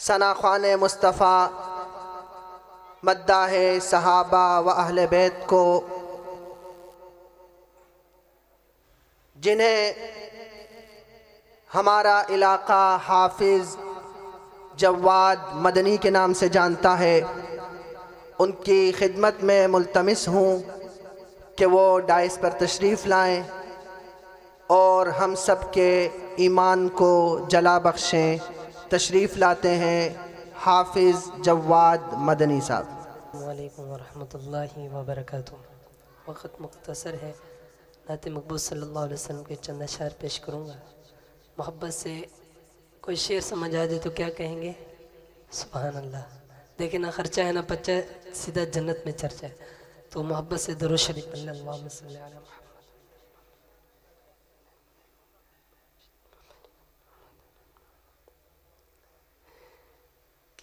ثنا خوان مصطفیٰ، مداح صحابہ و اہل بیت کو، جنہیں ہمارا علاقہ حافظ جواد مدنی کے نام سے جانتا ہے، ان کی خدمت میں ملتمس ہوں کہ وہ ڈائس پر تشریف لائیں اور ہم سب کے ایمان کو جلا بخشیں۔ تشریف لاتے ہیں حافظ جواد مدنی صاحب۔ السلام علیکم ورحمۃ اللہ وبرکاتہ۔ وقت مختصر ہے، نعت مقبول صلی اللہ علیہ وسلم کے چند اشعار پیش کروں گا۔ محبت سے کوئی شعر سمجھ آ جائے تو کیا کہیں گے؟ سبحان اللہ۔ دیکھیں نہ خرچہ ہے نہ پچہ، سیدھا جنت میں چرچا ہے۔ تو محبت سے درود شریف پڑھ لیں، اللہم صلی علی محمد۔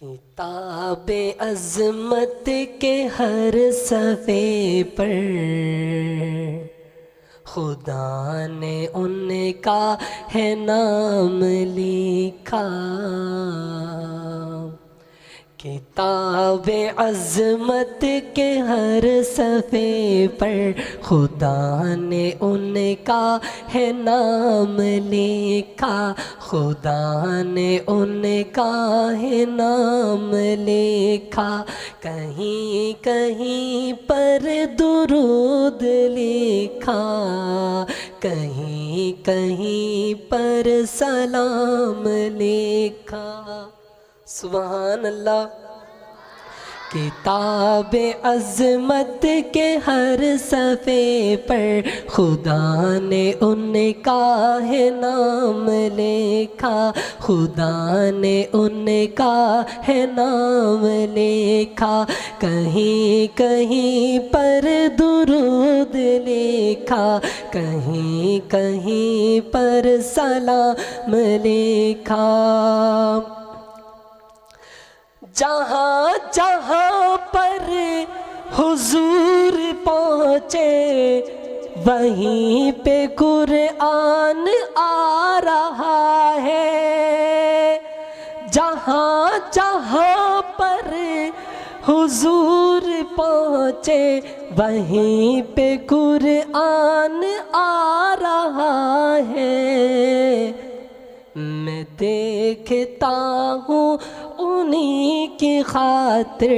کتاب عظمت کے ہر صفحے پر خدا نے ان کا ہے نام لکھا۔ کتاب عظمت کے ہر صفحے پر خدا نے ان کا ہے نام لکھا۔ خدا نے ان کا ہے نام لکھا۔ کہیں کہیں پر درود لکھا، کہیں کہیں پر سلام لکھا۔ سبحان اللہ۔ کتاب عظمت کے ہر صفحے پر خدا نے ان کا ہے نام لکھا۔ خدا نے ان کا ہے نام لکھا۔ کہیں کہیں پر درود لکھا، کہیں کہیں پر سلام لکھا۔ جہاں جہاں پر حضور پہنچے وہیں پہ قرآن آ رہا ہے۔ جہاں جہاں پر حضور پہنچے وہیں پہ قرآن آ رہا ہے۔ میں دیکھتا ہوں انہی کی خاطر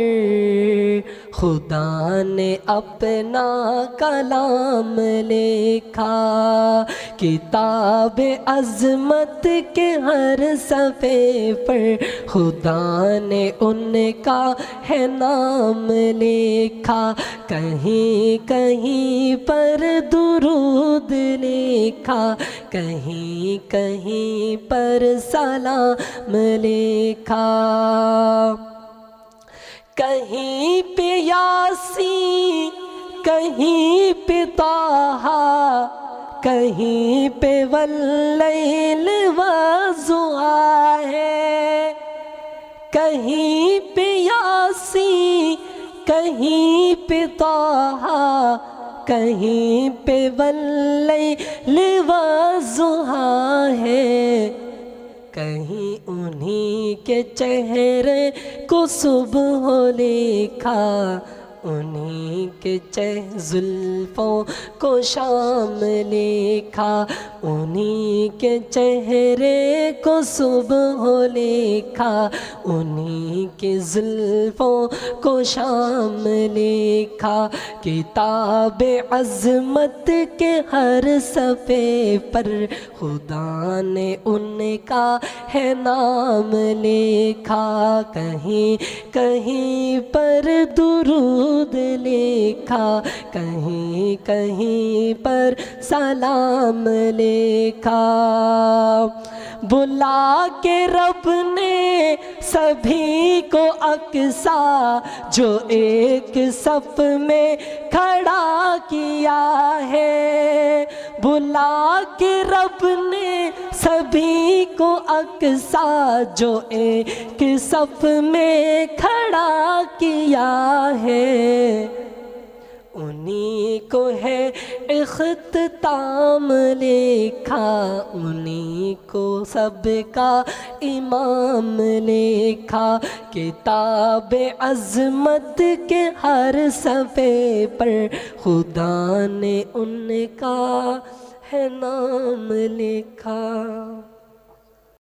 خدا نے اپنا کلام لکھا۔ کتاب عظمت کے ہر صفحے پر خدا نے ان کا ہے نام لکھا۔ کہیں کہیں پر درود لکھا، کہیں کہیں پر سلام لکھا۔ کہیں پہ یاسین، کہیں پہ طٰہٰ، کہیں پہ واللیل والضحیٰ ہے۔ کہیں پہ یاسین، کہیں پہ طٰہٰ، کہیں پہ واللیل والضحیٰ ہے۔ کہیں انہی کے چہرے کو صبح لکھا، انہی کے زلفوں کو شام لکھا۔ انہی کے چہرے کو صبح لکھا، انہی کے زلفوں کو شام لکھا۔ کتاب عظمت کے ہر صفحے پر خدا نے ان کا ہے نام لکھا۔ کہیں کہیں پر درود لکھا، کہیں کہیں پر سلام لکھا۔ بلا کے رب نے سبھی کو اقصیٰ جو ایک صف میں کھڑا کیا ہے۔ بلا کے رب نے سبھی کو اقصیٰ جو ایک صف میں کھڑا کیا ہے۔ انہی کو ہے اختتام لکھا، انہی کو سب کا امام لکھا، کتاب عظمت کے ہر صفحے پر خدا نے ان کا ہے نام لکھا۔